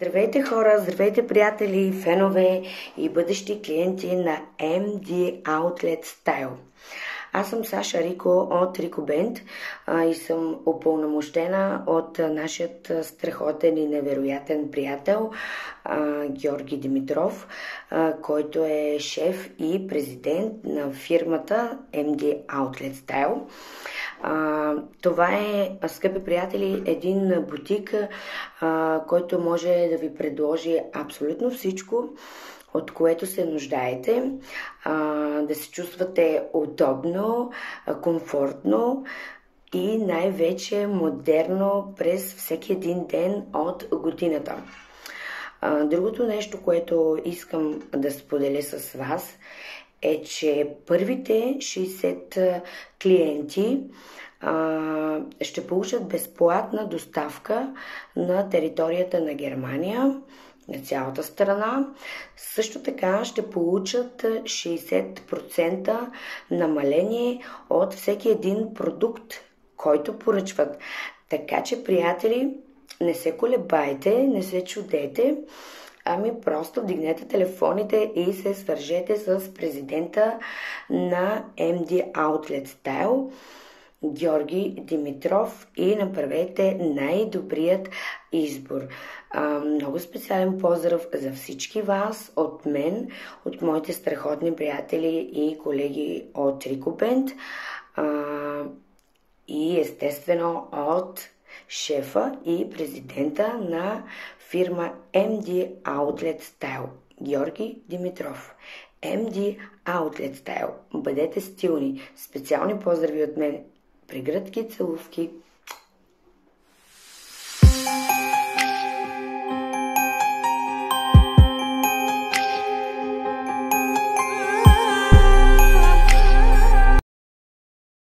Здравейте хора, здравейте приятели, фенове и бъдещи клиенти на MD Outlet Style. Аз съм Саша Рико от Рико Band и съм упълномощена от нашият страхотен и невероятен приятел Георги Димитров, който е шеф и президент на фирмата MD Outlet Style. Това е, скъпи приятели, един бутик, който може да ви предложи абсолютно всичко, от което се нуждаете, да се чувствате удобно, комфортно и най-вече модерно през всеки един ден от годината. Другото нещо, което искам да споделя с вас, е, че първите 60 клиенти ще получат безплатна доставка на територията на Германия, на цялата страна. Също така ще получат 60% намаление от всеки един продукт, който поръчват. Така че, приятели, не се колебайте, не се чудете, ами просто вдигнете телефоните и се свържете с президента на MD Outlet Style, Георги Димитров, и направете най-добрият избор. Много специален поздрав за всички вас от мен, от моите страхотни приятели и колеги от Рико Band и естествено от шефа и президента на фирма MD Outlet Style, Георги Димитров. MD Outlet Style. Бъдете стилни. Специални поздрави от мен. Прегръдки, целувки.